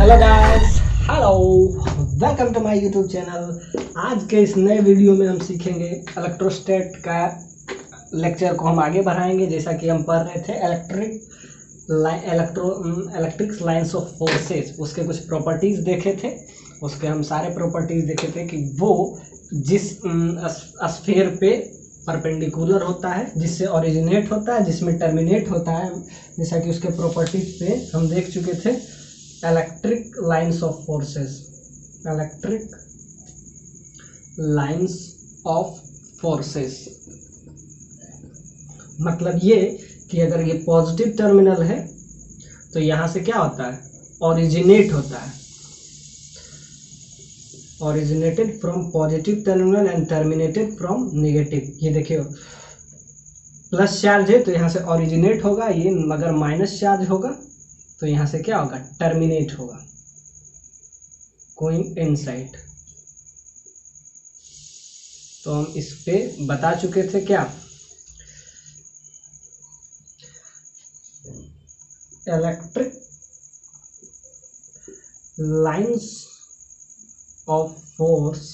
Hello guys, hello, welcome to my YouTube channel. आज के इस नए वीडियो में हम सीखेंगे इलेक्ट्रोस्टैट का लेक्चर को हम आगे बढ़ाएंगे। जैसा कि हम पढ़ रहे थे इलेक्ट्रिक्स लाइंस ऑफ फोर्सेस, उसके कुछ प्रॉपर्टीज़ देखे थे। उसके हम सारे प्रॉपर्टीज़ देखे थे कि वो जिस स्फीयर पे परपेंडिकुलर होता है, जिससे ओरिजिनेट होता है, जिसमें टर्मिनेट होता है। जैसा कि उसके प्रॉपर्टीज पे हम देख चुके थे। Electric lines of forces, electric lines of forces मतलब ये कि अगर ये पॉजिटिव टर्मिनल है तो यहां से क्या होता है, ओरिजिनेट होता है, originated from positive terminal and terminated from negative. ये देखिए, प्लस चार्ज है तो यहां से ओरिजिनेट होगा, ये अगर माइनस चार्ज होगा तो यहां से क्या होगा, टर्मिनेट होगा, गोइंग इनसाइड। तो हम इस पे बता चुके थे क्या, electric lines of force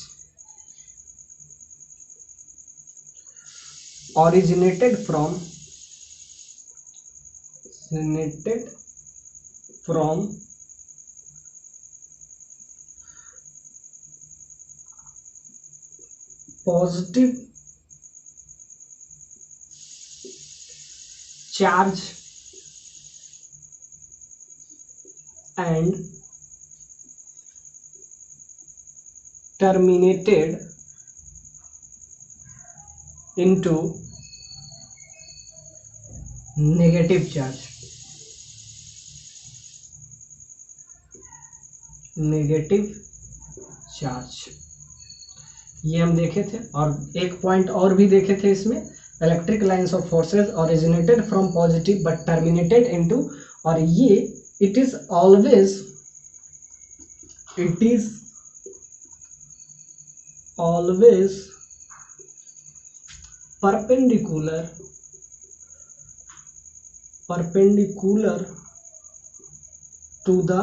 originated from positive charge and terminated into negative charge, negative charge. ये हम देखे थे। और एक पॉइंट और भी देखे थे इसमें, electric lines of forces originated from positive but terminated into, और ये it is always perpendicular to the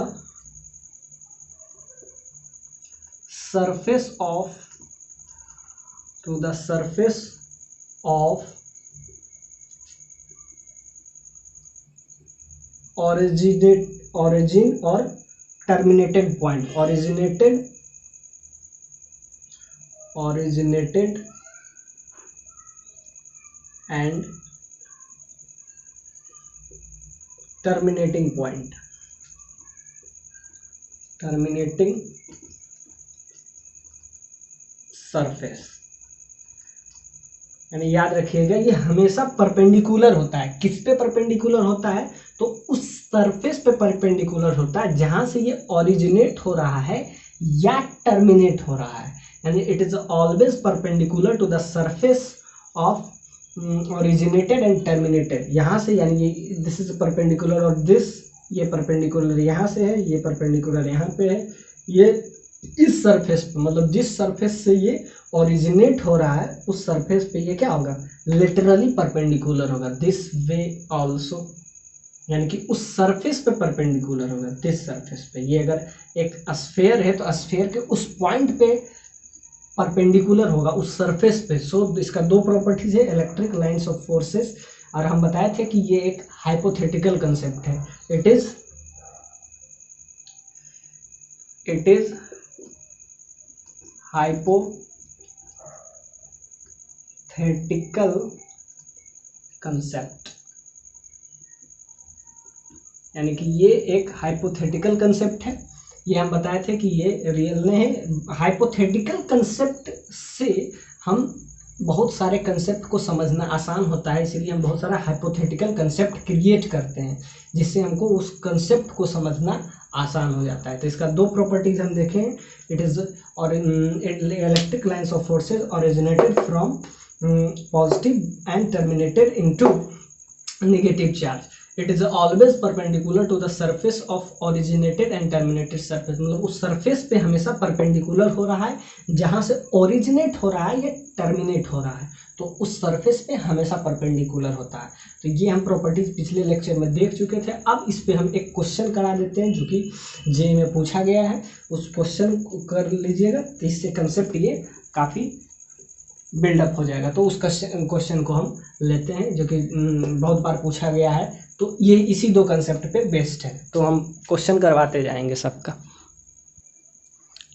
surface of origin or terminated point, originated and terminating point, terminating surface. यानी याद रखिएगा, ये हमेशा परपेंडिकुलर होता है। किस पे परपेंडिकुलर होता है, तो उस सरफेस पे परपेंडिकुलर होता है जहां से ये ओरिजिनेट हो रहा है या टर्मिनेट हो रहा है। यानी it is always perpendicular to the surface of originated and terminated. यहाँ से, यानी ये दिस इज परपेंडिकुलर और दिस, ये परपेंडिकुलर यहाँ से है, ये परपेंडिकुलर यहाँ पे है, ये इस सरफेस पे, मतलब जिस सरफेस से ये ओरिजिनेट हो रहा है उस सरफेस पे ये क्या होगा, लिटरली परपेंडिकुलर होगा, दिस वे आल्सो। यानी कि उस सरफेस पे परपेंडिकुलर होगा, दिस सरफेस पे। ये अगर एक स्फीयर है तो स्फीयर के उस पॉइंट पे परपेंडिकुलर होगा, उस सरफेस पे। सो इसका दो प्रॉपर्टीज है, इलेक्ट्रिक लाइंस ऑफ फोर्सेस। और हम बताए थे कि ये एक हाइपोथेटिकल कंसेप्ट है। इट इज हाइपोथेटिकल कंसेप्ट, यानी कि ये एक हाइपोथेटिकल कंसेप्ट है। ये हम बताए थे कि ये रियल नहीं है। हाइपोथेटिकल कंसेप्ट से हम बहुत सारे कंसेप्ट को समझना आसान होता है, इसीलिए हम बहुत सारा हाइपोथेटिकल कंसेप्ट क्रिएट करते हैं, जिससे हमको उस कंसेप्ट को समझना आसान हो जाता है। तो इसका दो प्रॉपर्टीज हम देखें। It is electric lines of forces originated from positive and terminated into negative charge. It is always perpendicular to the surface of originated and terminated surface. मतलब उस सरफेस पे हमेशा परपेंडिकुलर हो रहा है जहां से ओरिजिनेट हो रहा है या टर्मिनेट हो रहा है। तो उस सरफेस पे हमेशा परपेंडिकुलर होता है। तो ये हम प्रॉपर्टीज पिछले लेक्चर में देख चुके थे। अब इस पे हम एक क्वेश्चन करा देते हैं जो कि जे में पूछा गया है, उस क्वेश्चन को कर लीजिएगा, तो इससे कंसेप्ट ये काफ़ी बिल्डअप हो जाएगा। तो उस क्वेश्चन को हम लेते हैं जो कि बहुत बार पूछा गया है, तो ये इसी दो कंसेप्ट पे बेस्ड है। तो हम क्वेश्चन करवाते जाएंगे सबका।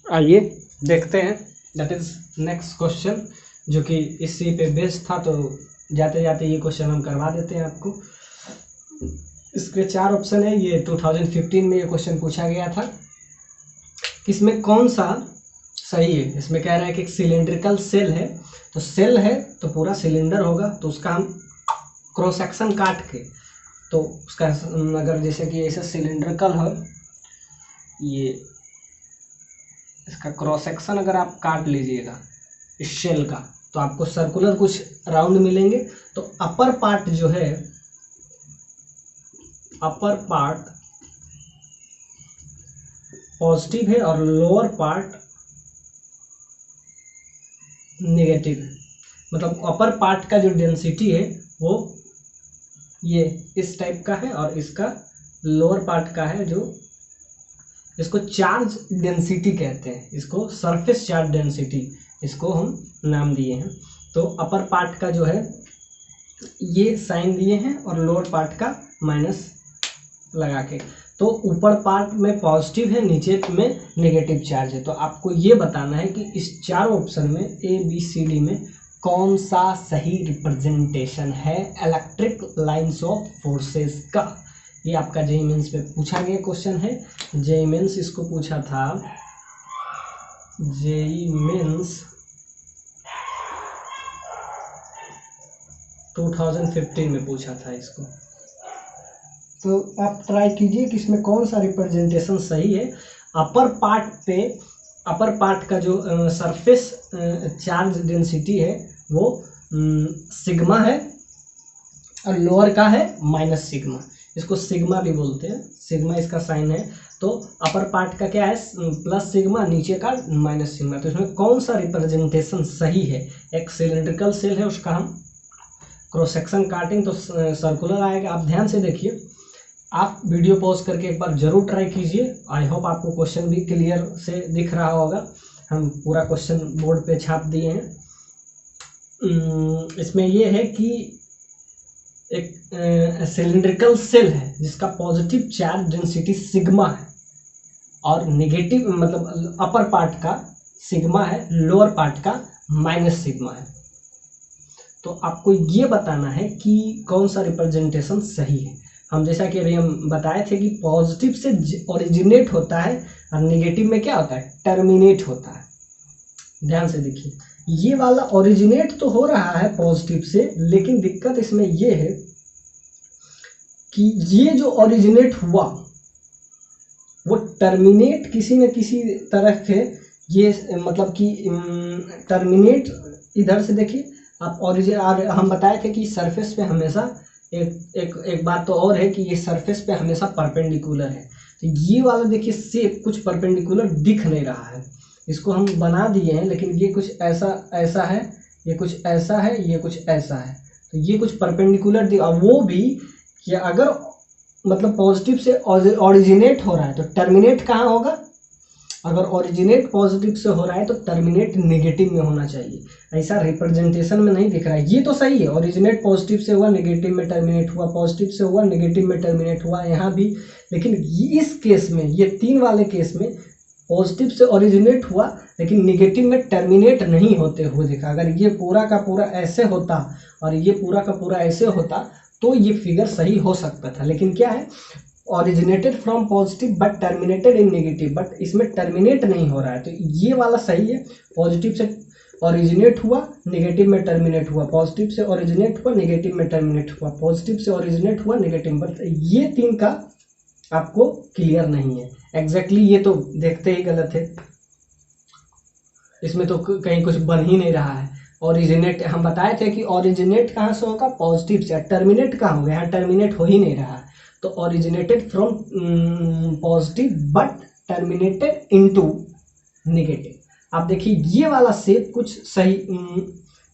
आइए देखते हैं, दैट इज नेक्स्ट क्वेश्चन जो कि इसी पे बेस्ड था। तो जाते जाते ये क्वेश्चन हम करवा देते हैं आपको। इसके 4 ऑप्शन है। ये 2015 में ये क्वेश्चन पूछा गया था। इसमें कौन सा सही है? इसमें कह रहा है कि एक सिलेंड्रिकल सेल है, तो सेल है तो पूरा सिलेंडर होगा, तो उसका हम क्रॉस सेक्शन काट के, तो उसका अगर जैसे कि ऐसा सिलेंड्रिकल हो, ये इसका क्रॉस सेक्शन अगर आप काट लीजिएगा इस शेल का, तो आपको सर्कुलर कुछ राउंड मिलेंगे। तो अपर पार्ट जो है, अपर पार्ट पॉजिटिव है और लोअर पार्ट नेगेटिव है। मतलब अपर पार्ट का जो डेंसिटी है वो ये इस टाइप का है, और इसका लोअर पार्ट का है जो, इसको चार्ज डेंसिटी कहते हैं, इसको सरफेस चार्ज डेंसिटी इसको हम नाम दिए हैं। तो अपर पार्ट का जो है ये साइन दिए हैं और लोअर पार्ट का माइनस लगा के। तो ऊपर पार्ट में पॉजिटिव है, नीचे में नेगेटिव चार्ज है। तो आपको ये बताना है कि इस 4 ऑप्शन में ए बी सी डी में कौन सा सही रिप्रेजेंटेशन है इलेक्ट्रिक लाइंस ऑफ फोर्सेस का। ये आपका जेईई मेंस पे पूछा गया क्वेश्चन है। जेईई मेंस इसको पूछा था, जेईई मेंस 2015 में पूछा था इसको। तो आप ट्राई कीजिए कि इसमें कौन सा रिप्रेजेंटेशन सही है। अपर पार्ट पे, अपर पार्ट का जो सरफेस चार्ज डेंसिटी है वो सिग्मा है, और लोअर का है माइनस सिग्मा। इसको सिग्मा भी बोलते हैं, सिग्मा इसका साइन है। तो अपर पार्ट का क्या है, प्लस सिग्मा, नीचे का माइनस सिग्मा। तो इसमें कौन सा रिप्रेजेंटेशन सही है? एक सिलेंड्रिकल सेल है, उसका हम क्रॉस सेक्शन काटेंगे तो सर्कुलर आएगा। आप ध्यान से देखिए, आप वीडियो पॉज करके एक बार जरूर ट्राई कीजिए। आई होप आपको क्वेश्चन भी क्लियर से दिख रहा होगा। हम पूरा क्वेश्चन बोर्ड पे छाप दिए हैं। इसमें यह है कि एक सिलिंड्रिकल सेल है जिसका पॉजिटिव चार्ज डेंसिटी सिग्मा है, और नेगेटिव मतलब अपर पार्ट का सिग्मा है, लोअर पार्ट का माइनस सिग्मा है। तो आपको ये बताना है कि कौन सा रिप्रेजेंटेशन सही है। हम जैसा कि अभी हम बताए थे कि पॉजिटिव से ओरिजिनेट होता है और नेगेटिव में क्या होता है, टर्मिनेट होता है। ध्यान से देखिए, ये वाला ओरिजिनेट तो हो रहा है पॉजिटिव से, लेकिन दिक्कत इसमें ये है कि ये जो ओरिजिनेट हुआ वो टर्मिनेट किसी न किसी तरह से, ये मतलब कि टर्मिनेट इधर से देखिए आप ओरिजिन। हम बताए थे कि सरफेस पे हमेशा एक बात तो और है कि ये सरफेस पे हमेशा परपेंडिकुलर है। तो ये वाला देखिए शेप कुछ परपेंडिकुलर दिख नहीं रहा है, इसको हम बना दिए हैं, लेकिन ये कुछ ऐसा है, ये कुछ ऐसा है, ये कुछ ऐसा है। तो ये कुछ परपेंडिकुलर वो भी कि अगर मतलब पॉजिटिव से ओरिजिनेट हो रहा है तो टर्मिनेट कहाँ होगा? अगर ओरिजिनेट पॉजिटिव से हो रहा है तो टर्मिनेट नेगेटिव में होना चाहिए। ऐसा रिप्रेजेंटेशन में नहीं दिख रहा है। ये तो सही है, ओरिजिनेट पॉजिटिव से हुआ, नेगेटिव में टर्मिनेट हुआ, पॉजिटिव से हुआ, नेगेटिव में टर्मिनेट हुआ, यहाँ भी। लेकिन इस केस में, ये 3 वाले केस में पॉजिटिव से ओरिजिनेट हुआ लेकिन नेगेटिव में टर्मिनेट नहीं होते हुए देखा। अगर ये पूरा का पूरा ऐसे होता और ये पूरा का पूरा ऐसे होता तो ये फिगर सही हो सकता था। लेकिन क्या है, originated from positive but terminated in negative, but इसमें टर्मिनेट नहीं हो रहा है। तो ये वाला सही है, पॉजिटिव से ओरिजिनेट हुआ, नेगेटिव में टर्मिनेट हुआ, पॉजिटिव से ओरिजिनेट हुआ, नेगेटिव में टर्मिनेट हुआ, पॉजिटिव से ओरिजिनेट हुआ, नेगेटिव। बट ये 3 का आपको क्लियर नहीं है एग्जैक्टली। ये तो देखते ही गलत है, इसमें तो कहीं कुछ बन ही नहीं रहा है। ओरिजिनेट हम बताए थे कि ओरिजिनेट कहाँ से होगा, पॉजिटिव से। टर्मिनेट कहाँ होगा, यहाँ टर्मिनेट हो ही नहीं रहा है। तो originated from positive but terminated into negative. आप देखिए ये वाला शेप कुछ सही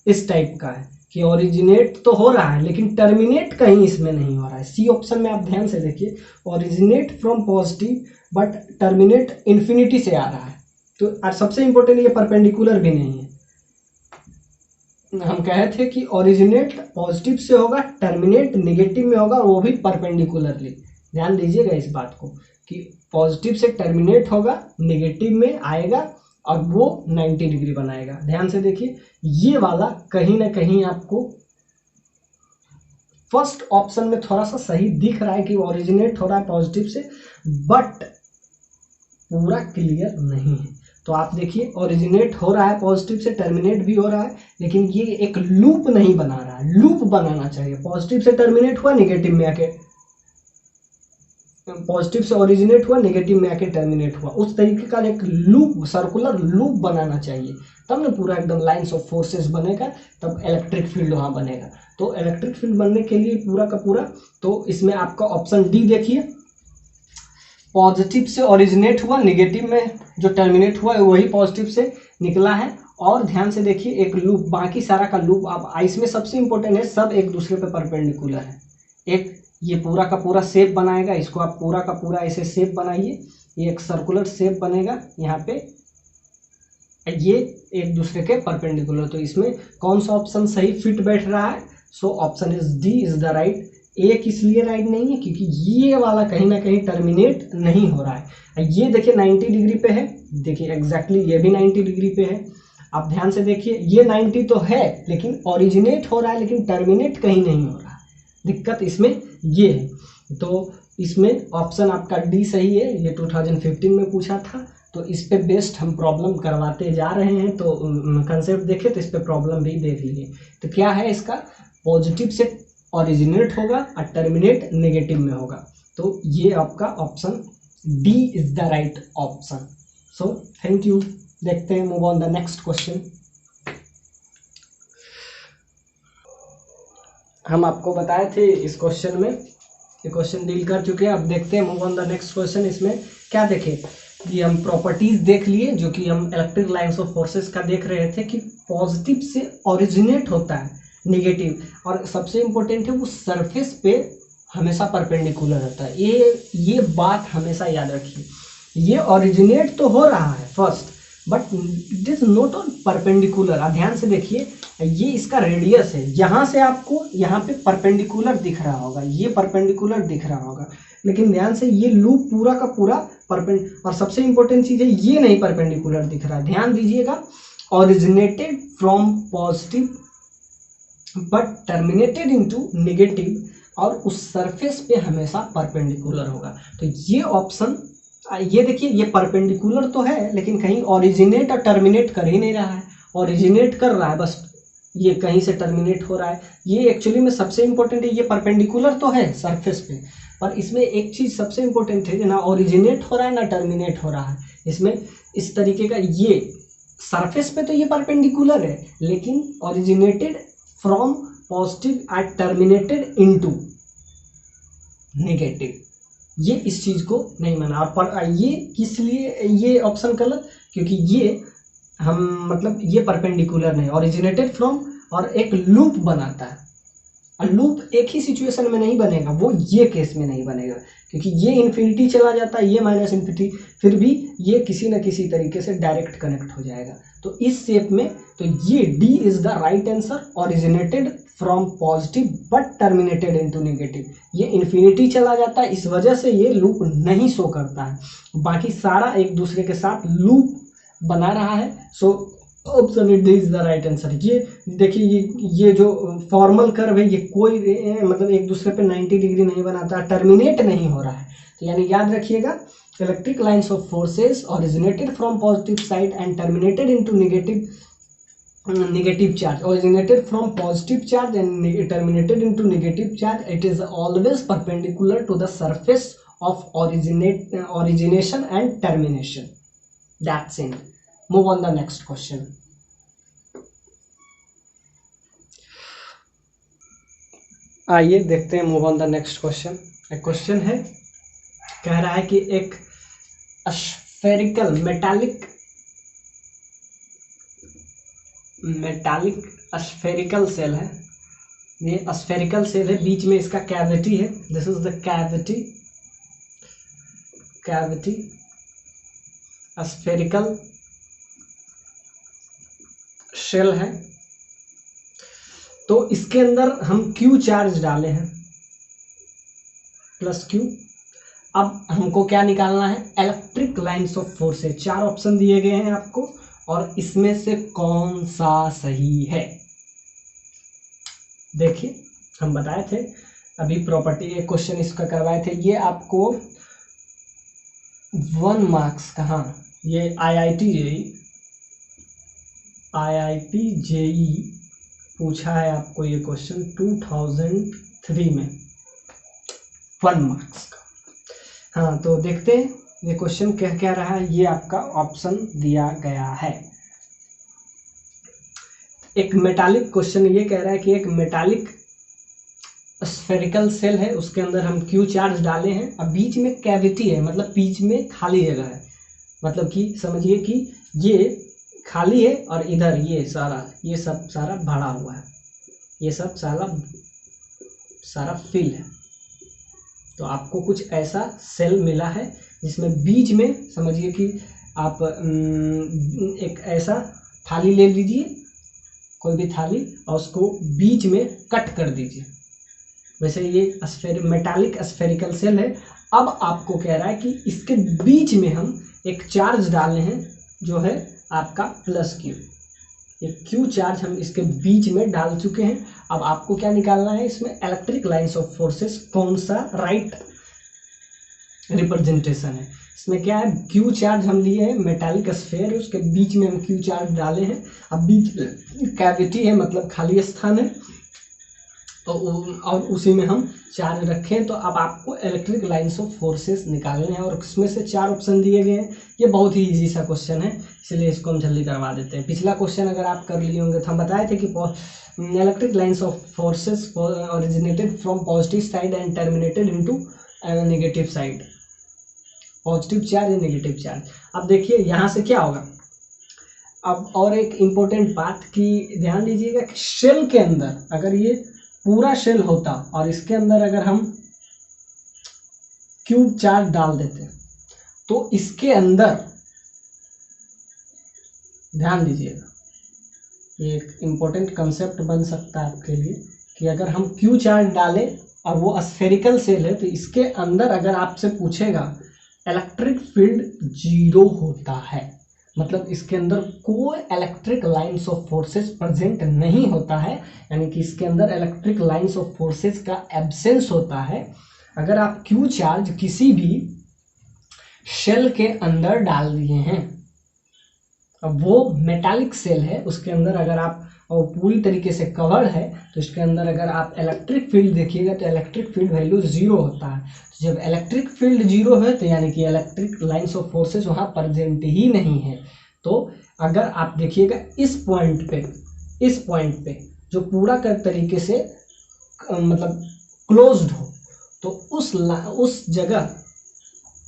इस टाइप का है, कि ओरिजिनेट तो हो रहा है लेकिन टर्मिनेट कहीं इसमें नहीं हो रहा है। सी ऑप्शन में आप ध्यान से देखिए, originate from positive but terminate infinity से आ रहा है। तो और सबसे इंपॉर्टेंट ये परपेंडिकुलर भी नहीं है। हम कहे थे कि ओरिजिनेट पॉजिटिव से होगा, टर्मिनेट नेगेटिव में होगा, वो भी परपेंडिकुलरली। ध्यान दीजिएगा इस बात को कि पॉजिटिव से टर्मिनेट होगा, नेगेटिव में आएगा और वो 90 डिग्री बनाएगा। ध्यान से देखिए, ये वाला कहीं ना कहीं आपको फर्स्ट ऑप्शन में थोड़ा सा सही दिख रहा है कि ओरिजिनेट हो रहा है पॉजिटिव से, बट पूरा क्लियर नहीं है। तो आप देखिए, ओरिजिनेट हो रहा है पॉजिटिव से, टर्मिनेट भी हो रहा है, लेकिन ये एक लूप नहीं बना रहा है। लूप बनाना चाहिए, पॉजिटिव से टर्मिनेट हुआ, नेगेटिव में आके पॉजिटिव से ओरिजिनेट हुआ, नेगेटिव में आके टर्मिनेट हुआ, उस तरीके का एक लूप, सर्कुलर लूप बनाना चाहिए, तब ना पूरा एकदम लाइंस ऑफ फोर्सेस बनेगा, तब इलेक्ट्रिक फील्ड वहां बनेगा। तो इलेक्ट्रिक फील्ड बनने के लिए पूरा का पूरा, तो इसमें आपका ऑप्शन डी देखिए, पॉजिटिव से ओरिजिनेट हुआ, नेगेटिव में जो टर्मिनेट हुआ है वही पॉजिटिव से निकला है। और ध्यान से देखिए, एक लूप, बाकी सारा का लूप, अब इसमें सबसे इंपॉर्टेंट है सब एक दूसरे पे परपेंडिकुलर है। एक ये पूरा का पूरा शेप बनाएगा, इसको आप पूरा का पूरा ऐसे शेप बनाइए, ये एक सर्कुलर शेप बनेगा यहाँ पे, ये एक दूसरे के परपेंडिकुलर। तो इसमें कौन सा ऑप्शन सही फिट बैठ रहा है? So option is D is the right. ए किस लिए राइट नहीं है? क्योंकि ये वाला कहीं ना कहीं टर्मिनेट नहीं हो रहा है। ये देखिए 90 डिग्री पे है, देखिए एग्जैक्टली ये भी 90 डिग्री पे है। आप ध्यान से देखिए, ये 90 तो है लेकिन ओरिजिनेट हो रहा है, लेकिन टर्मिनेट कहीं नहीं हो रहा है। दिक्कत इसमें ये है। तो इसमें ऑप्शन आपका डी सही है, ये 2015 में पूछा था, तो इस पे बेस्ड हम प्रॉब्लम करवाते जा रहे हैं। तो कंसेप्ट देखे तो इस पे प्रॉब्लम भी देख लिए। तो क्या है इसका, पॉजिटिव से ओरिजिनेट होगा और टर्मिनेट नेगेटिव में होगा। तो ये आपका option D is the right option. So thank you. देखते हैं, move on the next question. हम आपको बताए थे इस क्वेश्चन में, ये क्वेश्चन डील कर चुके हैं। अब देखते हैं, move on the next question. इसमें क्या देखें कि हम प्रॉपर्टीज देख लिए, जो कि हम इलेक्ट्रिक लाइंस ऑफ फोर्सेस का देख रहे थे कि पॉजिटिव से ओरिजिनेट होता है नेगेटिव, और सबसे इंपॉर्टेंट है वो सरफेस पे हमेशा परपेंडिकुलर रहता है। ये बात हमेशा याद रखिए। ये ओरिजिनेट तो हो रहा है first, but it is not on perpendicular. ध्यान से देखिए, ये इसका रेडियस है, यहाँ से आपको यहाँ पे परपेंडिकुलर दिख रहा होगा, ये परपेंडिकुलर दिख रहा होगा, लेकिन ध्यान से ये लूप पूरा का पूरा परपेंडिकुलर। और सबसे इंपॉर्टेंट चीज है, ये नहीं परपेंडिकुलर दिख रहा है। ध्यान दीजिएगा, originated from positive but terminated into negative, और उस सरफेस पे हमेशा परपेंडिकुलर होगा। तो ये ऑप्शन, ये देखिए, ये परपेंडिकुलर तो है लेकिन कहीं ओरिजिनेट और टर्मिनेट कर ही नहीं रहा है। ओरिजिनेट कर रहा है बस, ये कहीं से टर्मिनेट हो रहा है। ये एक्चुअली में सबसे इंपॉर्टेंट है, ये परपेंडिकुलर तो है सरफेस पे, पर इसमें एक चीज सबसे इंपॉर्टेंट है, ना ओरिजिनेट हो रहा है ना टर्मिनेट हो रहा है। इसमें इस तरीके का, ये सरफेस पे तो ये परपेंडिकुलर है, लेकिन originated from positive and terminated into negative, ये इस चीज को नहीं माना। पर ये किस लिए ये ऑप्शन गलत? क्योंकि ये हम मतलब ये परपेंडिकुलर नहीं, ओरिजिनेटेड फ्रॉम, और एक लूप बनाता है। और लूप एक ही सिचुएशन में नहीं बनेगा, वो ये केस में नहीं बनेगा, क्योंकि ये इन्फिनिटी चला जाता है, ये माइनस इन्फिनिटी, फिर भी ये किसी न किसी तरीके से डायरेक्ट कनेक्ट हो जाएगा। तो इस शेप में, तो ये D is the right answer, originated from positive but terminated into negative. ये इन्फिनिटी चला जाता है, इस वजह से ये लूप नहीं शो करता है, बाकी सारा एक दूसरे के साथ लूप बना रहा है। So option D is the right answer. ये देखिए, ये जो फॉर्मल कर्व है, ये कोई मतलब एक दूसरे पे 90 डिग्री नहीं बनाता, टर्मिनेट नहीं हो रहा है। तो यानी याद रखिएगा, electric lines of forces originated from positive side and terminated into negative charge, originated from positive charge and terminated into negative charge. It is always perpendicular to the surface of origination and termination. That's it. Move on the next question. आइए देखते हैं, move on the next question. एक question है, कह रहा है कि एक spherical metallic metallic spherical shell है, ये स्फेरिकल सेल है, बीच में इसका कैविटी है, this is the cavity, spherical shell है। तो इसके अंदर हम Q चार्ज डाले हैं प्लस Q। अब हमको क्या निकालना है, electric lines of forces. 4 option दिए गए हैं आपको और इसमें से कौन सा सही है। देखिए हम बताए थे अभी प्रॉपर्टी, एक क्वेश्चन इसका करवाए थे, ये आपको 1 मार्क्स का, हाँ ये IIT JEE पूछा है आपको ये क्वेश्चन 2003 में 1 मार्क्स का। हाँ तो देखते हैं ये क्वेश्चन क्या कह रहा है, ये आपका ऑप्शन दिया गया है। एक मेटालिक क्वेश्चन ये कह रहा है कि एक मेटालिक स्फेरिकल सेल है, उसके अंदर हम Q चार्ज डाले हैं, अब बीच में कैविटी है, मतलब बीच में खाली जगह है, मतलब कि समझिए कि ये खाली है और इधर ये सब सारा भरा हुआ है, ये सब सारा फिल है। तो आपको कुछ ऐसा सेल मिला है जिसमें बीच में समझिए कि आप एक ऐसा थाली ले लीजिए, कोई भी थाली, और उसको बीच में कट कर दीजिए। वैसे ये मेटालिक स्फेरिकल सेल है। अब आपको कह रहा है कि इसके बीच में हम एक चार्ज डालने हैं जो है आपका प्लस Q। ये Q चार्ज हम इसके बीच में डाल चुके हैं। अब आपको क्या निकालना है, इसमें इलेक्ट्रिक लाइंस ऑफ फोर्सेस कौन सा राइट रिप्रेजेंटेशन है। इसमें क्या है, Q चार्ज हम लिए हैं, मेटालिक स्फेयर है, उसके बीच में हम Q चार्ज डाले हैं। अब बीच कैविटी है, मतलब खाली स्थान है, और उसी में हम चार्ज रखें। तो अब आपको इलेक्ट्रिक लाइंस ऑफ फोर्सेस निकालने हैं और इसमें से 4 ऑप्शन दिए गए हैं। ये बहुत ही इजी सा क्वेश्चन है, इसलिए इसको हम जल्दी करवा देते हैं। पिछला क्वेश्चन अगर आप कर लिए होंगे तो हम बताए थे कि electric lines of forces originated from positive side and terminated into negative side, positive charge and negative charge. अब देखिए यहाँ से क्या होगा। अब और एक इम्पोर्टेंट बात की ध्यान दीजिएगा कि शेल के अंदर अगर ये पूरा शेल होता और इसके अंदर अगर हम क्यूब चार्ज डाल देते तो इसके अंदर, ध्यान दीजिएगा, ये एक इम्पोर्टेंट कंसेप्ट बन सकता है आपके लिए कि अगर हम क्यू चार्ज डालें और वो स्फेरिकल सेल है तो इसके अंदर अगर आपसे पूछेगा इलेक्ट्रिक फील्ड 0 होता है, मतलब इसके अंदर कोई electric lines of forces present नहीं होता है, यानी कि इसके अंदर इलेक्ट्रिक लाइंस ऑफ फोर्सेस का एब्सेंस होता है। अगर आप क्यू चार्ज किसी भी शेल के अंदर डाल दिए हैं, अब वो मेटालिक सेल है, उसके अंदर अगर आप और पूरी तरीके से कवर्ड है तो इसके अंदर अगर आप इलेक्ट्रिक फील्ड देखिएगा तो इलेक्ट्रिक फील्ड वैल्यू 0 होता है। तो जब इलेक्ट्रिक फील्ड 0 है तो यानी कि इलेक्ट्रिक लाइंस ऑफ फोर्सेस वहाँ प्रेजेंट ही नहीं है। तो अगर आप देखिएगा इस पॉइंट पे जो पूरा कर तरीके से मतलब क्लोज्ड हो तो उस जगह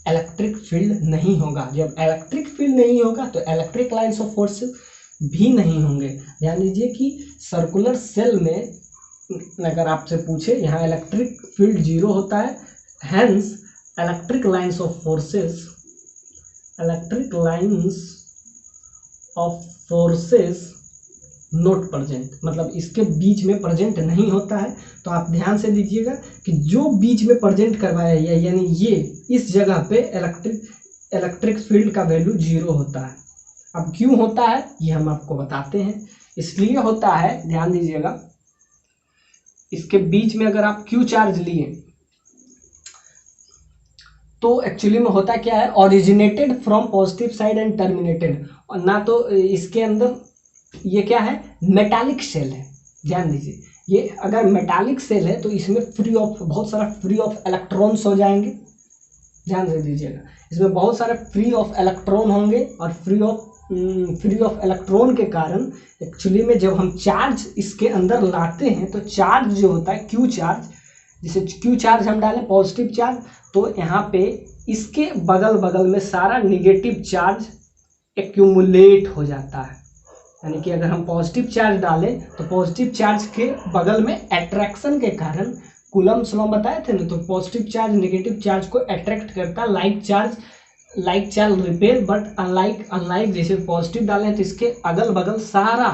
इलेक्ट्रिक फील्ड नहीं होगा। जब इलेक्ट्रिक फील्ड नहीं होगा तो इलेक्ट्रिक लाइंस ऑफ फोर्सेस भी नहीं होंगे। ध्यान दीजिए कि सर्कुलर सेल में अगर आपसे पूछे यहाँ इलेक्ट्रिक फील्ड 0 होता है, hence electric lines of forces not present, मतलब इसके बीच में प्रेजेंट नहीं होता है। तो आप ध्यान से दीजिएगा कि जो बीच में प्रेजेंट करवाया है यानी ये इस जगह पे इलेक्ट्रिक फील्ड का वैल्यू 0 होता है। अब क्यों होता है ये हम आपको बताते हैं। इसलिए होता है, ध्यान दीजिएगा, इसके बीच में अगर आप क्यू चार्ज लिए तो एक्चुअली में होता क्या है, originated from positive side and terminated, और ना तो इसके अंदर ये क्या है, मेटालिक सेल है। ध्यान दीजिए, ये अगर मेटालिक सेल है तो इसमें बहुत सारा फ्री ऑफ इलेक्ट्रॉन्स हो जाएंगे। ध्यान से दीजिएगा, इसमें बहुत सारे फ्री ऑफ इलेक्ट्रॉन होंगे और फ्री ऑफ इलेक्ट्रॉन के कारण एक्चुअली में जब हम चार्ज इसके अंदर लाते हैं तो चार्ज जो होता है क्यू चार्ज, जैसे क्यू चार्ज हम डालें पॉजिटिव चार्ज, तो यहाँ पे इसके बगल बगल में सारा निगेटिव चार्ज एक्यूमुलेट हो जाता है। यानी कि अगर हम पॉजिटिव चार्ज डालें तो पॉजिटिव चार्ज के बगल में अट्रैक्शन के कारण, कूलम्ब्स लॉ बताए थे ना, तो पॉजिटिव चार्ज नेगेटिव चार्ज को अट्रैक्ट करता है, like charge repel, but unlike जैसे पॉजिटिव डालें तो इसके अगल बगल सारा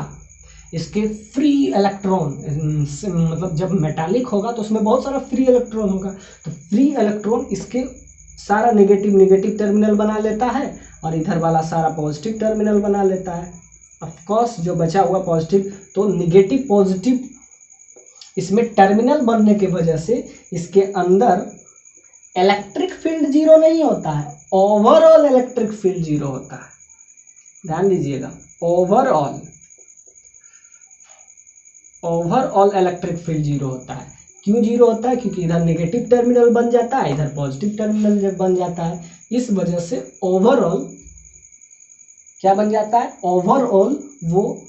इसके फ्री इलेक्ट्रॉन, मतलब जब मेटालिक होगा तो उसमें बहुत सारा फ्री इलेक्ट्रॉन होगा, तो फ्री इलेक्ट्रॉन इसके सारा नेगेटिव टर्मिनल बना लेता है और इधर वाला सारा पॉजिटिव टर्मिनल बना लेता है। ऑफ कोर्स जो बचा हुआ पॉजिटिव, तो नेगेटिव पॉजिटिव इसमें टर्मिनल बनने की वजह से इसके अंदर इलेक्ट्रिक फील्ड जीरो नहीं होता है, ओवरऑल इलेक्ट्रिक फील्ड जीरो होता है। ध्यान दीजिएगा, ओवरऑल इलेक्ट्रिक फील्ड जीरो होता है। क्यों जीरो होता है? क्योंकि इधर नेगेटिव टर्मिनल बन जाता है, इधर पॉजिटिव टर्मिनल जब बन जाता है, इस वजह से ओवरऑल क्या बन जाता है, ओवरऑल वो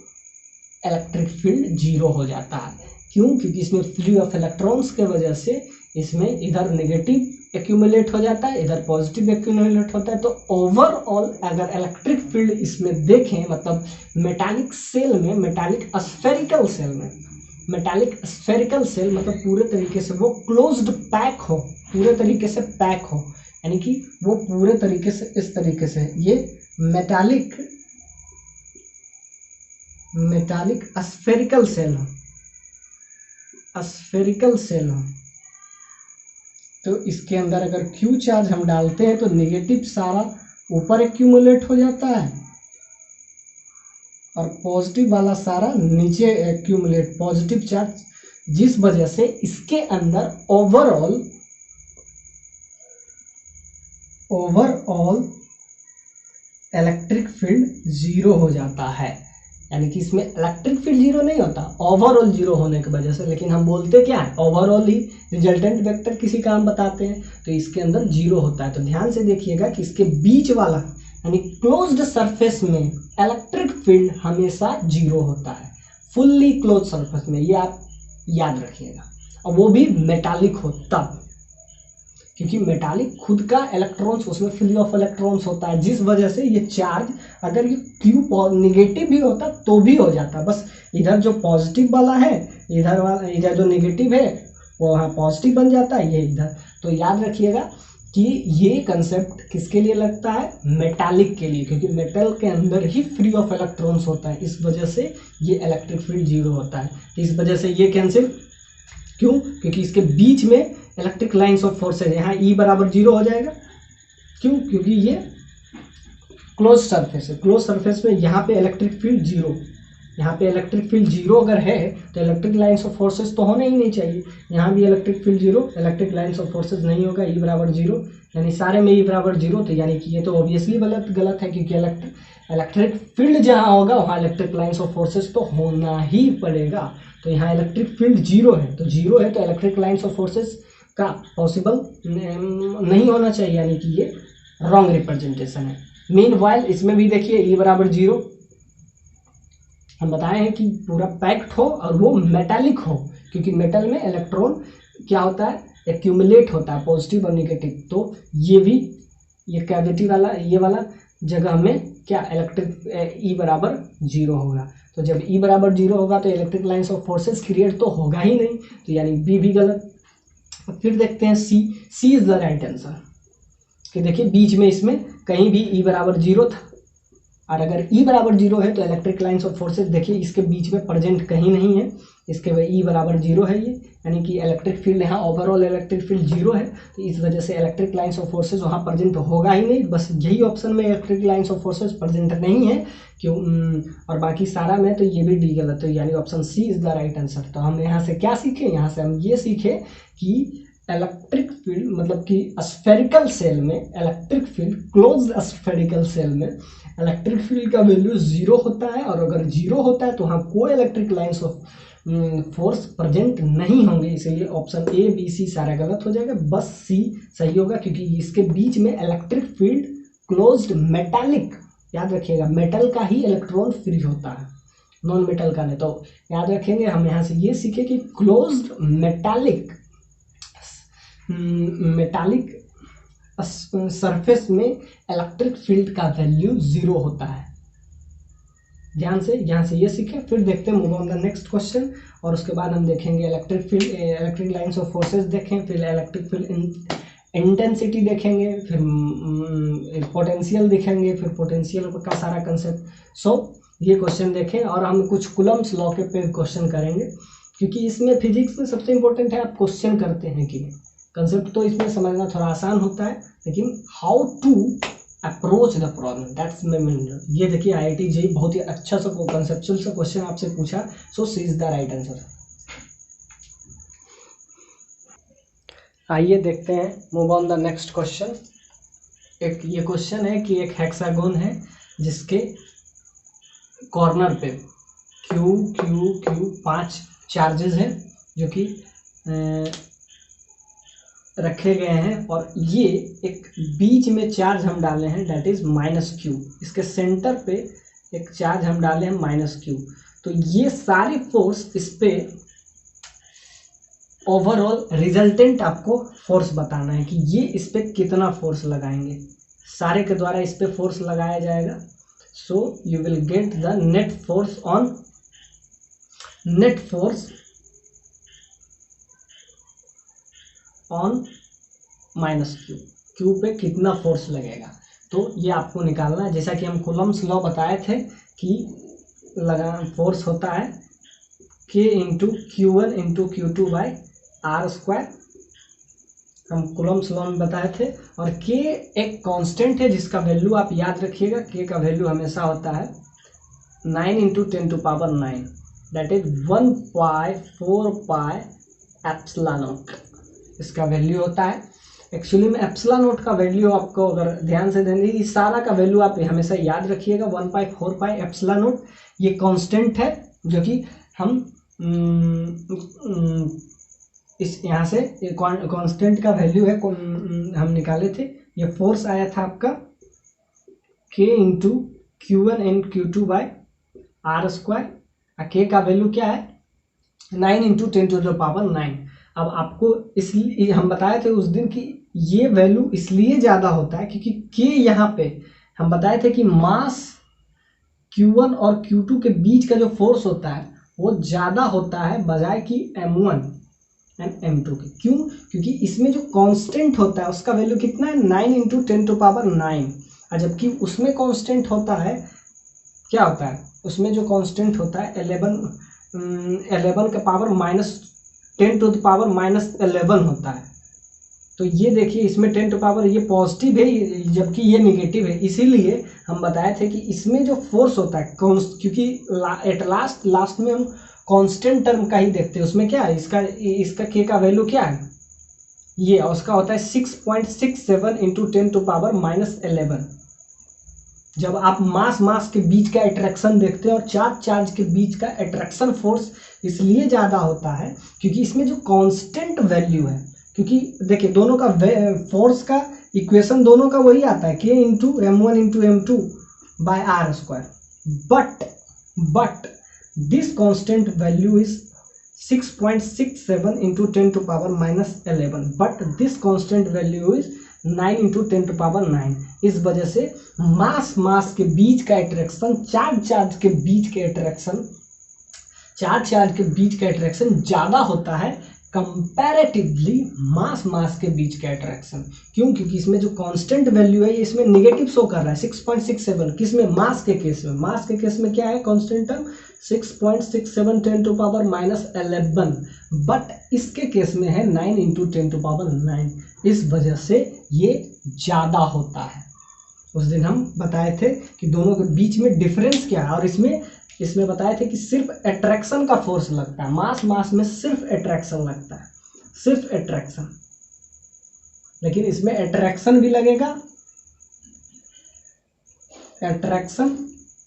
इलेक्ट्रिक फील्ड जीरो हो जाता है। क्यों? क्योंकि इसमें फ्री ऑफ इलेक्ट्रॉन्स के वजह से इसमें इधर नेगेटिव एक्यूमुलेट हो जाता है, इधर पॉजिटिव एक्यूमुलेट होता है। तो ओवरऑल अगर इलेक्ट्रिक फील्ड इसमें देखें, मतलब मेटालिक स्फेरिकल सेल मतलब पूरे तरीके से वो क्लोज्ड पैक हो, पूरे तरीके से पैक हो, यानी कि वो पूरे तरीके से इस तरीके से ये मेटालिक स्फेरिकल सेल हो, तो इसके अंदर अगर Q चार्ज हम डालते हैं तो नेगेटिव सारा ऊपर एक्यूमुलेट हो जाता है और पॉजिटिव वाला सारा नीचे एक्यूमुलेट, पॉजिटिव चार्ज, जिस वजह से इसके अंदर ओवरऑल इलेक्ट्रिक फील्ड जीरो हो जाता है। यानी कि इसमें इलेक्ट्रिक फील्ड जीरो नहीं होता, ओवरऑल जीरो होने की वजह से, लेकिन हम बोलते क्या है, ओवरऑल ही रिजल्टेंट वेक्टर किसी का हम बताते हैं, तो इसके अंदर जीरो होता है। तो ध्यान से देखिएगा कि इसके बीच वाला यानी क्लोज्ड सरफेस में इलेक्ट्रिक फील्ड हमेशा जीरो होता है, फुल्ली क्लोज सरफेस में, ये आप याद रखिएगा। और वो भी मेटालिक हो तब, क्योंकि मेटालिक खुद का इलेक्ट्रॉन्स उसमें फ्री ऑफ इलेक्ट्रॉन्स होता है, जिस वजह से ये चार्ज अगर ये Q निगेटिव भी होता तो भी हो जाता, बस इधर जो पॉजिटिव वाला है, इधर जो नेगेटिव है वो वहाँ पॉजिटिव बन जाता है, ये इधर। तो याद रखिएगा कि ये कंसेप्ट किसके लिए लगता है, मेटालिक के लिए, क्योंकि मेटल के अंदर ही फ्री ऑफ इलेक्ट्रॉन्स होता है, इस वजह से ये इलेक्ट्रिक फील्ड जीरो होता है। इस वजह से ये कैंसिल, क्यों? क्योंकि इसके बीच में इलेक्ट्रिक लाइंस ऑफ फोर्सेज, यहाँ E बराबर जीरो हो जाएगा। क्यों? क्योंकि ये क्लोज सरफेस है, क्लोज सरफेस में यहाँ पे इलेक्ट्रिक फील्ड जीरो, यहाँ पे इलेक्ट्रिक फील्ड जीरो अगर है तो इलेक्ट्रिक लाइंस ऑफ फोर्सेज तो होने ही नहीं चाहिए। यहाँ भी electric field zero, electric lines of forces नहीं होगा, E बराबर जीरो, यानी सारे में E बराबर जीरो, तो यानी कि ये तो ऑब्वियसली गलत है, क्योंकि इलेक्ट्रिक फील्ड जहाँ होगा वहाँ इलेक्ट्रिक लाइंस ऑफ फोर्सेज तो होना ही पड़ेगा। तो यहाँ इलेक्ट्रिक फील्ड जीरो है, तो जीरो है तो इलेक्ट्रिक लाइंस ऑफ फोर्सेज का पॉसिबल नहीं होना चाहिए, यानी कि ये रॉन्ग रिप्रेजेंटेशन है। मीनवाइल इसमें भी देखिए E बराबर जीरो, हम बताए हैं कि पूरा पैक्ड हो और वो मेटालिक हो, क्योंकि मेटल में इलेक्ट्रॉन क्या होता है, एक्यूमुलेट होता है, पॉजिटिव और नेगेटिव। तो ये भी, ये कैविटी वाला, ये वाला जगह में क्या इलेक्ट्रिक E बराबर जीरो होगा। तो जब E बराबर जीरो होगा तो electric lines of forces create तो होगा ही नहीं, तो यानी बी भी गलत। फिर देखते हैं सी इज द राइट आंसर, कि देखिए बीच में इसमें कहीं भी E बराबर जीरो था, और अगर E बराबर जीरो है तो इलेक्ट्रिक लाइंस ऑफ फोर्सेज देखिए इसके बीच में प्रेजेंट कहीं नहीं है, इसके वजह E बराबर जीरो है ये, यानी कि इलेक्ट्रिक फील्ड यहाँ ओवरऑल इलेक्ट्रिक फील्ड जीरो है, तो इस वजह से इलेक्ट्रिक लाइंस ऑफ फोर्सेज वहाँ प्रेजेंट होगा ही नहीं। बस यही ऑप्शन में electric lines of forces present नहीं है, क्यों, और बाकी सारा में तो ये भी डी गलत, तो यानी option C is the right answer. तो हम यहाँ से क्या सीखे, यहाँ से हम ये सीखे कि इलेक्ट्रिक फील्ड मतलब कि स्फेरिकल सेल में electric field, closed spherical shell में इलेक्ट्रिक फील्ड का वैल्यू जीरो होता है, और अगर जीरो होता है तो वहाँ कोई electric lines of force present नहीं होंगे, इसलिए ऑप्शन ए बी सी सारा गलत हो जाएगा, बस सी सही होगा, क्योंकि इसके बीच में इलेक्ट्रिक फील्ड क्लोज्ड मेटालिक, याद रखिएगा मेटल का ही इलेक्ट्रॉन फ्री होता है, नॉन मेटल का नहीं। तो याद रखेंगे हम यहाँ से ये सीखे कि क्लोज्ड मेटालिक सरफेस में इलेक्ट्रिक फील्ड का वैल्यू जीरो होता है। ध्यान से यहाँ से ये सीखें, फिर देखते हैं move on the next question. और उसके बाद हम देखेंगे electric field, electric lines of forces देखें, फिर इलेक्ट्रिक फील्ड इंटेंसिटी देखेंगे, फिर पोटेंशियल देखेंगे, फिर पोटेंशियल का सारा कंसेप्ट। सो ये क्वेश्चन देखें, और हम कुछ कूलम्ब्स लॉ के पे क्वेश्चन करेंगे, क्योंकि इसमें फिजिक्स में सबसे इंपॉर्टेंट है आप क्वेश्चन करते हैं कि नहीं। कंसेप्ट तो इसमें समझना थोड़ा आसान होता है, लेकिन how to approach the problem, that's main. ये देखिए IIT JEE बहुत ही अच्छा सा कंसेप्चुअल सा क्वेश्चन आपसे पूछा, सो सी इज द राइट आंसर। आइए देखते हैं, move on the next question. एक ये क्वेश्चन है कि एक हेक्सागोन है जिसके कॉर्नर पे क्यू क्यू क्यू 5 चार्जेस हैं जो कि रखे गए हैं, और ये एक बीच में चार्ज हम डाले हैं दैट इज -q। इसके सेंटर पे एक चार्ज हम डाले हैं -q। तो ये सारी फोर्स इस पे ओवरऑल रिजल्टेंट आपको फोर्स बताना है कि ये इस पे कितना फोर्स लगाएंगे। सारे के द्वारा इस पे फोर्स लगाया जाएगा। So you will get the net force on -q। q पे कितना फोर्स लगेगा, तो ये आपको निकालना है। जैसा कि हम कूलम्ब्स लॉ बताए थे कि फोर्स होता है k into Q1 into Q2 by r²। हम कूलम्ब्स लॉ में बताए थे। और k एक कांस्टेंट है जिसका वैल्यू आप याद रखिएगा, k का वैल्यू हमेशा होता है 9 into 10⁹, that is 1/4 pi epsilon not इसका वैल्यू होता है। एक्चुअली में एप्सिलॉन नॉट का वैल्यू आपको अगर ध्यान से देंगे, इस सारा का वैल्यू आप हमेशा याद रखिएगा 1/4 पाई एप्सिलॉन नॉट। ये कांस्टेंट है जो कि हम इस यहाँ से कांस्टेंट का वैल्यू है, हम निकाले थे। ये फोर्स आया था आपका k into Q1 and Q2 by r²। k का वैल्यू क्या है 9 इंटू 10⁹। अब आपको इसलिए हम बताए थे उस दिन कि ये वैल्यू इसलिए ज़्यादा होता है क्योंकि k यहाँ पे हम बताए थे कि मास Q1 और Q2 के बीच का जो फोर्स होता है वो ज़्यादा होता है बजाय कि M1 एंड M2 के। क्यों? क्योंकि इसमें जो कांस्टेंट होता है उसका वैल्यू कितना है 9 इंटू 10⁹, और जबकि उसमें कांस्टेंट होता है, क्या होता है उसमें जो कांस्टेंट होता है 11 का पावर -10⁻11 होता है। तो ये देखिए इसमें 10 ये पॉजिटिव है जबकि ये नेगेटिव है, इसीलिए हम बताए थे कि इसमें जो फोर्स होता है क्योंकि एट लास्ट में हम कांस्टेंट टर्म का ही देखते हैं। उसमें क्या है इसका k का वैल्यू क्या है ये, और उसका होता है 6.67 इंटू 10⁻11। जब आप मास के बीच का अट्रैक्शन देखते हैं, और चार्ज के बीच का अट्रैक्शन फोर्स इसलिए ज़्यादा होता है क्योंकि इसमें जो कांस्टेंट वैल्यू है, क्योंकि देखिए दोनों का फोर्स का इक्वेशन दोनों का वही आता है k into M1 into M2 by r², but this constant value is 6.67 into 10⁻11, but this constant value is 9 into 10⁻9। इस वजह से मास के बीच का अट्रैक्शन, चार्ज के बीच के अट्रैक्शन ज़्यादा होता है कंपैरेटिवली मास के बीच का अट्रैक्शन। क्यों? क्योंकि इसमें जो कांस्टेंट वैल्यू है इसमें नेगेटिव शो कर रहा है 6.67। किसमें? मास के केस में क्या है कांस्टेंट टर्म 6.67 10⁻11, बट इसके केस में है 9 इंटू 10⁻9। इस वजह से ये ज़्यादा होता है। उस दिन हम बताए थे कि दोनों के बीच में डिफरेंस क्या है, और इसमें बताए थे कि सिर्फ अट्रैक्शन का फोर्स लगता है। मास में सिर्फ अट्रैक्शन लगता है, सिर्फ अट्रैक्शन, लेकिन इसमें अट्रैक्शन भी लगेगा, अट्रैक्शन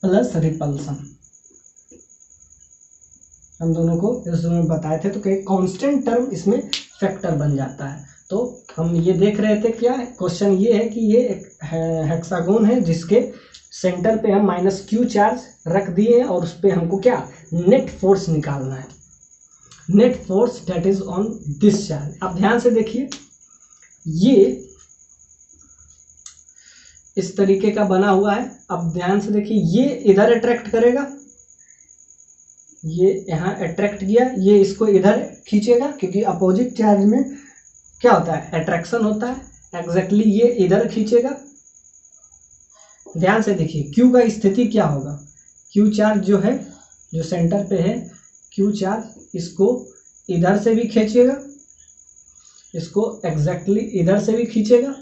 प्लस रिपल्सन, हम दोनों को इसमें बताए थे। तो कहीं कांस्टेंट टर्म इसमें फैक्टर बन जाता है। तो हम ये देख रहे थे, क्या क्वेश्चन ये है कि ये एक हेक्सागोन है जिसके सेंटर पे हम -q चार्ज रख दिए हैं, और उस पर हमको क्या नेट फोर्स निकालना है, net force that is on this charge. अब ध्यान से देखिए, ये इस तरीके का बना हुआ है। अब ध्यान से देखिए, ये इधर अट्रैक्ट करेगा, ये यहाँ अट्रैक्ट किया, ये इसको इधर खींचेगा, क्योंकि अपोजिट चार्ज में क्या होता है, अट्रैक्शन होता है। एग्जैक्टली ये इधर खींचेगा। ध्यान से देखिए Q का स्थिति क्या होगा। Q चार्ज जो है, जो सेंटर पे है, Q चार्ज इसको इधर से भी खींचेगा, इसको एग्जैक्टली इधर से भी खींचेगा।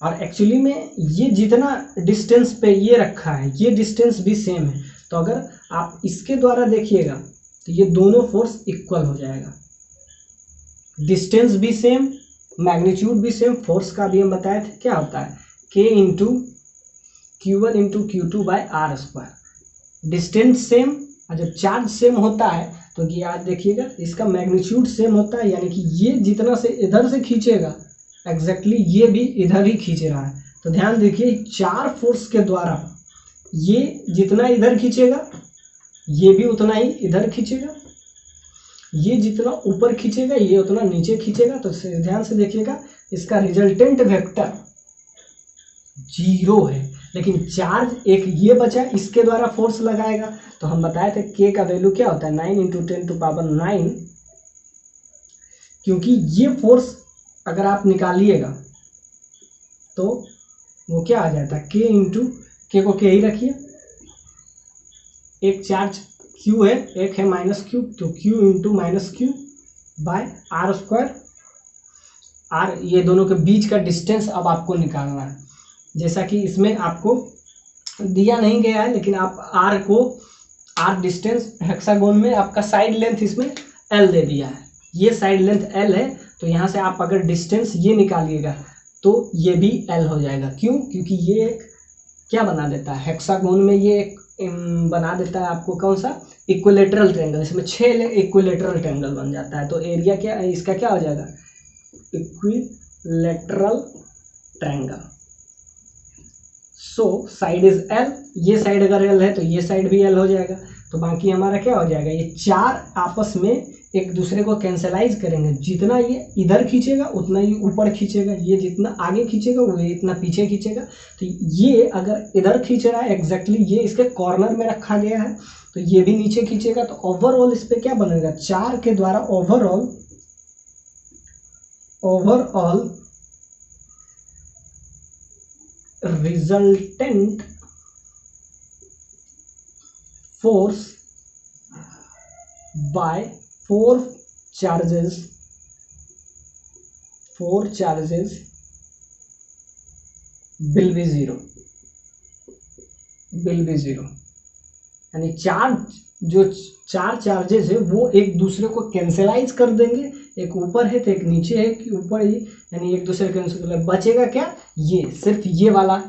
और एक्चुअली में ये जितना डिस्टेंस पे ये रखा है, ये डिस्टेंस भी सेम है। तो अगर आप इसके द्वारा देखिएगा तो ये दोनों फोर्स इक्वल हो जाएगा। डिस्टेंस भी सेम, मैग्नीट्यूड भी सेम। फोर्स का भी हम बताए थे क्या होता है, K into Q1 into Q2 by R square. Distance same, और जब चार्ज सेम होता है तो ये याद देखिएगा, इसका मैग्नीट्यूड सेम होता है, यानी कि ये जितना से इधर से खींचेगा एग्जैक्टली ये भी इधर ही खींच रहा है। तो ध्यान देखिए, चार फोर्स के द्वारा ये जितना इधर खींचेगा ये भी उतना ही इधर खींचेगा, ये जितना ऊपर खींचेगा ये उतना नीचे खींचेगा। तो ध्यान से देखिएगा, इसका रिजल्टेंट वेक्टर 0 है, लेकिन चार्ज एक ये बचा, इसके द्वारा फोर्स लगाएगा। तो हम बताए थे K का वैल्यू क्या होता है, 9 इंटू 10⁻⁹। क्योंकि ये फोर्स अगर आप निकालिएगा तो वो क्या आ जाता है, K इंटू K को K ही रखिए, एक चार्ज Q है, एक है -Q, तो Q into -Q by R square. R ये दोनों के बीच का डिस्टेंस अब आपको निकालना है। जैसा कि इसमें आपको दिया नहीं गया है, लेकिन आप आर डिस्टेंस हेक्सागोन में आपका साइड लेंथ इसमें L दे दिया है, ये साइड लेंथ L है। तो यहाँ से आप अगर डिस्टेंस ये निकालिएगा तो ये भी L हो जाएगा। क्यों, क्योंकि ये एक क्या बना देता है, हेक्सागोन में ये एक बना देता है आपको कौन सा, इक्विलेटरल ट्रायंगल। इसमें 6 इक्विलेटरल ट्रायंगल बन जाता है। तो एरिया क्या इसका क्या हो जाएगा, equilateral triangle. So side is L, ये साइड अगर L है तो ये साइड भी L हो जाएगा। तो बाकी हमारा क्या हो जाएगा, ये चार आपस में एक दूसरे को कैंसलाइज करेंगे। जितना ये इधर खींचेगा उतना ही ऊपर खींचेगा, ये जितना आगे खींचेगा वो इतना पीछे खींचेगा। तो ये अगर इधर खींच रहा है एग्जैक्टली, ये इसके कॉर्नर में रखा गया है, तो ये भी नीचे खींचेगा। तो ओवरऑल इस पे क्या बनेगा, चार के द्वारा overall resultant force by four charges will be zero. यानी जो चार चार्जेस है वो एक दूसरे को कैंसलाइज कर देंगे, एक ऊपर है तो एक नीचे है, कि ऊपर ही, यानी एक दूसरे कैंसिल। बचेगा क्या, ये सिर्फ ये वाला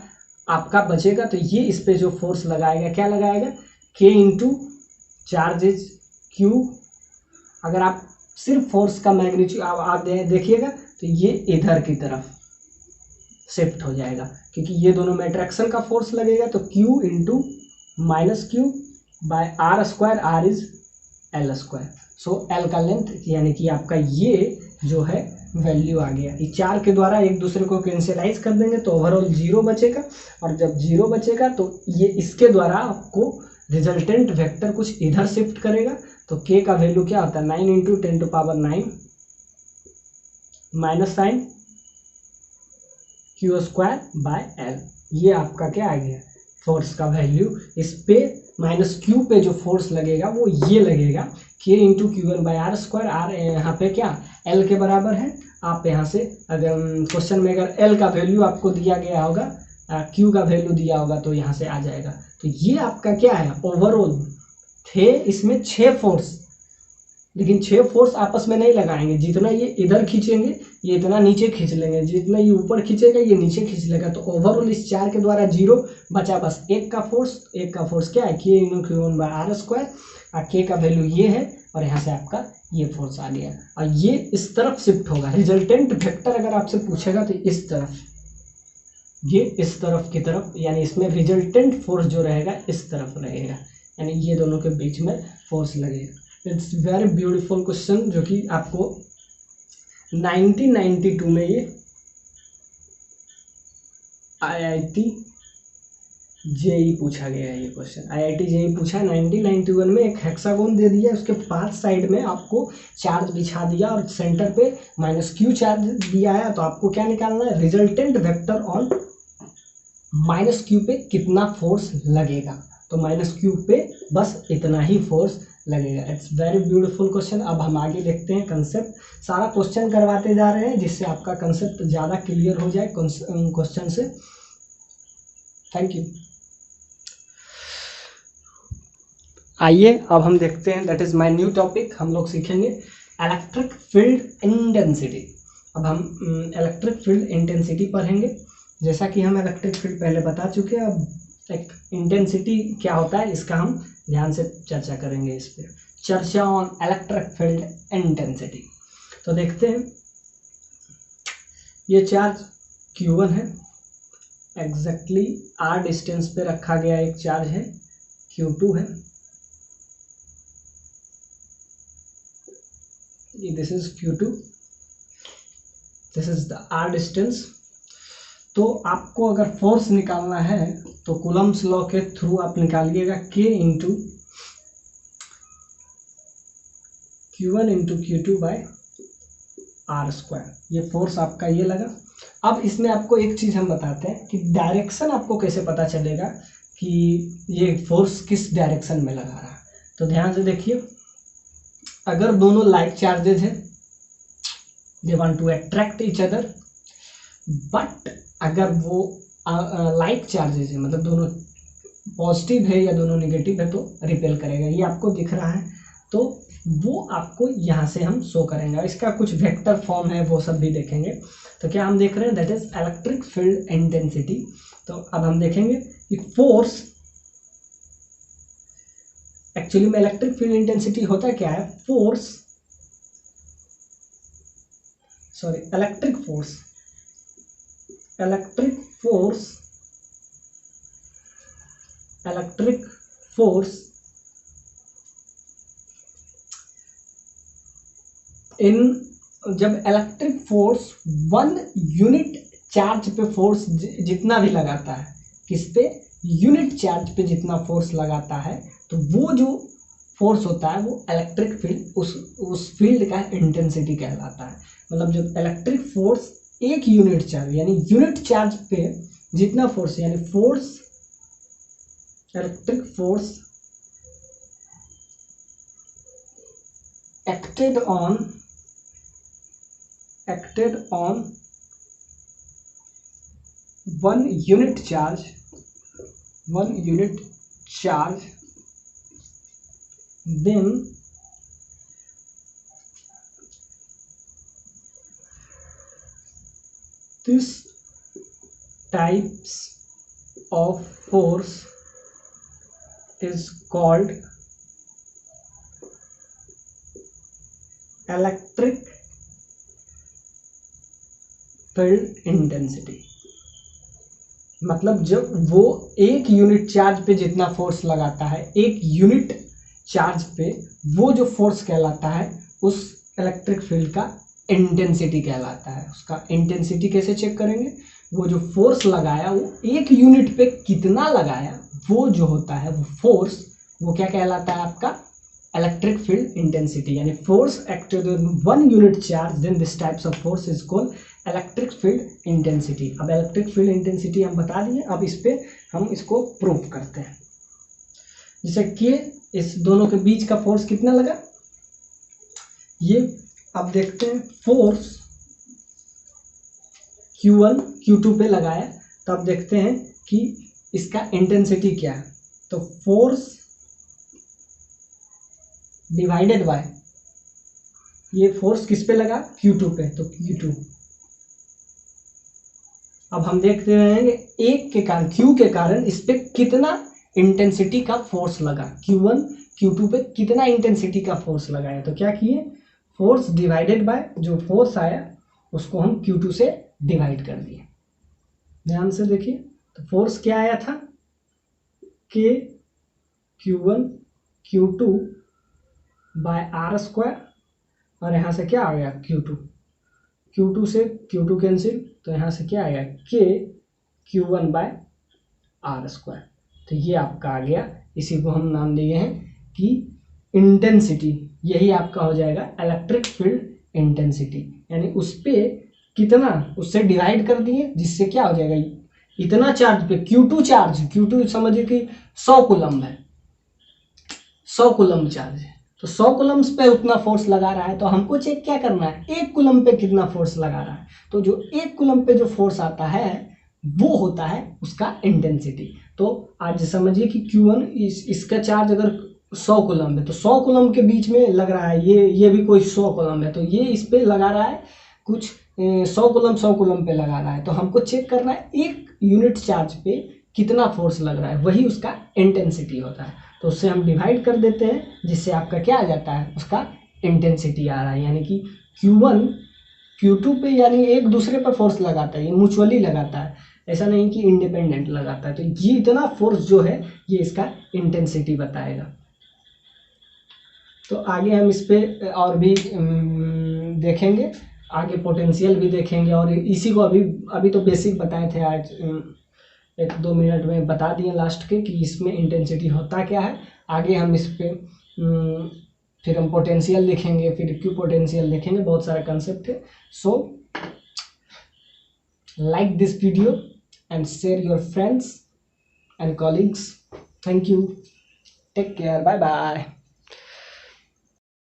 आपका बचेगा। तो ये इस पे जो फोर्स लगाएगा, क्या लगाएगा, K इंटू चार्जेस Q। अगर आप सिर्फ फोर्स का मैग्नीट्यूड आप देखिएगा तो ये इधर की तरफ शिफ्ट हो जाएगा, क्योंकि ये दोनों में अट्रैक्शन का फोर्स लगेगा। तो Q into -Q by R square, R is L square. So L का लेंथ, यानी कि आपका ये जो है वैल्यू आ गया। ये चार के द्वारा एक दूसरे को कैंसिलाइज कर देंगे तो ओवरऑल 0 बचेगा। और जब 0 बचेगा तो ये इसके द्वारा आपको रिजल्टेंट वेक्टर कुछ इधर शिफ्ट करेगा। तो K का वैल्यू क्या होता है, 9 into 10⁻⁹ minus sign Q square by L। ये आपका क्या आ गया, फोर्स का वैल्यू। इस पे -Q पे जो फोर्स लगेगा वो ये लगेगा, K into Q1 by R square. R यहाँ पे क्या L के बराबर है। आप यहाँ से अगर क्वेश्चन में अगर L का वैल्यू आपको दिया गया होगा, Q का वैल्यू दिया होगा, तो यहाँ से आ जाएगा। तो ये आपका क्या है, ओवरऑल थे इसमें 6 फोर्स, लेकिन 6 फोर्स आपस में नहीं लगाएंगे। जितना ये इधर खींचेंगे ये इतना नीचे खींच लेंगे, जितना ये ऊपर खींचेगा ये नीचे खींच लेगा। तो ओवरऑल इस 4 के द्वारा 0 बचा, बस एक का फोर्स क्या है, K into Q1 by R square. और K का वैल्यू ये है, और यहाँ से आपका ये फोर्स आ गया। और ये इस तरफ शिफ्ट होगा। रिजल्टेंट वेक्टर अगर आपसे पूछेगा तो इस तरफ, ये इस तरफ की तरफ, यानी इसमें रिजल्टेंट फोर्स जो रहेगा इस तरफ रहेगा, यानी ये दोनों के बीच में फोर्स लगेगा। इट्स वेरी ब्यूटीफुल क्वेश्चन, जो कि आपको 1992 में ये IIT जेई पूछा गया है ये क्वेश्चन, आईआईटी जेई पूछा है 1991 में। एक हेक्सागोन दे दिया, उसके 5 साइड में आपको चार्ज बिछा दिया और सेंटर पे -q चार्ज दिया है, तो आपको क्या निकालना है, रिजल्टेंट वेक्टर ऑन -q पे कितना फोर्स लगेगा। तो -q पे बस इतना ही फोर्स लगेगा। It's very beautiful question. अब हम आगे देखते हैं कंसेप्ट। सारा क्वेश्चन करवाते जा रहे हैं जिससे आपका कंसेप्ट ज़्यादा क्लियर हो जाए क्वेश्चन से। Thank you. आइए अब हम देखते हैं, that is my new topic. हम लोग सीखेंगे इलेक्ट्रिक फील्ड इंटेंसिटी। अब हम इलेक्ट्रिक फील्ड इंटेंसिटी पढ़ेंगे। जैसा कि हम इलेक्ट्रिक फील्ड पहले बता चुके हैं, अब एक इंटेंसिटी क्या होता है इसका हम ध्यान से चर्चा करेंगे। इस पर चर्चा ऑन इलेक्ट्रिक फील्ड इंटेंसिटी। तो देखते हैं, ये चार्ज Q1 है, एग्जैक्टली r डिस्टेंस पे रखा गया एक चार्ज है Q2 है, this is Q2, this is the r distance. तो आपको अगर फोर्स निकालना है तो कूलम्ब्स लॉ के थ्रू आप निकालिएगा K into Q1 into Q2 by r²। ये फोर्स आपका ये लगा। अब इसमें आपको एक चीज़ हम बताते हैं कि डायरेक्शन आपको कैसे पता चलेगा कि ये फोर्स किस डायरेक्शन में लगा रहा है। तो ध्यान से देखिए, अगर दोनों लाइक चार्जेज हैं, they want to attract each other, but अगर वो लाइक चार्जेज है, मतलब दोनों पॉजिटिव है या दोनों नेगेटिव है, तो रिपेल करेगा। ये आपको दिख रहा है, तो वो आपको यहाँ से हम शो करेंगे। इसका कुछ वेक्टर फॉर्म है, वो सब भी देखेंगे। तो क्या हम देख रहे हैं, that is electric field intensity. तो अब हम देखेंगे कि फोर्स, एक्चुअली में इलेक्ट्रिक फील्ड इंटेंसिटी होता क्या है, force, sorry electric force in, जब इलेक्ट्रिक फोर्स 1 यूनिट चार्ज पे फोर्स जितना भी लगाता है, किस पे, यूनिट चार्ज पे जितना फोर्स लगाता है, तो वो जो फोर्स होता है वो इलेक्ट्रिक फील्ड, उस फील्ड का इंटेंसिटी कहलाता है। मतलब जब इलेक्ट्रिक फोर्स एक यूनिट चार्ज यानी यूनिट चार्ज पे जितना फोर्स, यानी force, electric force acted on 1 unit charge, then this types of force is called electric field intensity. मतलब जब वो एक यूनिट चार्ज पे जितना फोर्स लगाता है, एक यूनिट चार्ज पे, वो जो फोर्स कहलाता है उस इलेक्ट्रिक फील्ड का इंटेंसिटी कहलाता है। उसका इंटेंसिटी कैसे चेक करेंगे, वो जो फोर्स लगाया वो एक यूनिट पे कितना लगाया, वो जो होता है वो फोर्स, वो क्या कहलाता है आपका इलेक्ट्रिक फील्ड इंटेंसिटी। यानी force acted on 1 unit charge, then this types of force is called electric field intensity. अब इलेक्ट्रिक फील्ड इंटेंसिटी हम बता दिए, अब इस पे हम इसको प्रूव करते हैं। जैसे कि इस दोनों के बीच का फोर्स कितना लगा, ये अब देखते हैं, फोर्स Q1 Q2 पे लगाया, तो अब देखते हैं कि इसका इंटेंसिटी क्या है। तो फोर्स डिवाइडेड बाय, ये फोर्स किस पे लगा, Q2 पे, तो Q2। अब हम देखते रहेंगे एक के कारण, Q के कारण इस पे कितना इंटेंसिटी का फोर्स लगा, Q1 Q2 पे कितना इंटेंसिटी का फोर्स लगाया। तो क्या किए, फोर्स डिवाइडेड बाय जो फोर्स आया उसको हम Q2 से डिवाइड कर दिए। ध्यान से देखिए, तो फोर्स क्या आया था, K Q1 Q2 by r², और यहाँ से क्या आ गया Q2 से Q2 कैंसिल, तो यहाँ से क्या आएगा K Q1 बाय r²। तो ये आपका आ गया, इसी को हम नाम दिए हैं कि इंटेंसिटी। यही आपका हो जाएगा इलेक्ट्रिक फील्ड इंटेंसिटी, यानी उस पर कितना, उससे डिवाइड कर दिए, जिससे क्या हो जाएगा, इतना चार्ज पे Q2 चार्ज, Q2 समझिए कि 100 कूलम है, 100 कूलम चार्ज है, तो 100 कूलम्स पे उतना फोर्स लगा रहा है, तो हमको चेक क्या करना है, 1 कूलम पे कितना फोर्स लगा रहा है। तो जो 1 कूलम पे जो फोर्स आता है वो होता है उसका इंटेंसिटी। तो आज समझिए कि Q1 इसका चार्ज अगर 100 कूलम है, तो 100 कूलम के बीच में लग रहा है, ये भी कोई 100 कूलम है, तो ये इस पे लगा रहा है कुछ 100 कूलम पे लगा रहा है। तो हमको चेक करना है 1 यूनिट चार्ज पे कितना फोर्स लग रहा है, वही उसका इंटेंसिटी होता है। तो उससे हम डिवाइड कर देते हैं, जिससे आपका क्या आ जाता है, उसका इंटेंसिटी आ रहा है। यानी कि Q1 Q2 पे यानी एक दूसरे पर फोर्स लगाता है, ये म्यूचुअली लगाता है, ऐसा नहीं कि इंडिपेंडेंट लगाता है। तो ये इतना फोर्स जो है ये इसका इंटेंसिटी बताएगा। तो आगे हम इस पे और भी देखेंगे, आगे पोटेंशियल भी देखेंगे, और इसी को अभी तो बेसिक बताए थे, आज 1-2 मिनट में बता दिए लास्ट के कि इसमें इंटेंसिटी होता क्या है। आगे हम इस पे फिर हम पोटेंशियल देखेंगे, फिर क्यू पोटेंशियल देखेंगे, बहुत सारे कंसेप्ट है। सो like this video and share your friends and colleagues. Thank you. Take care. Bye bye.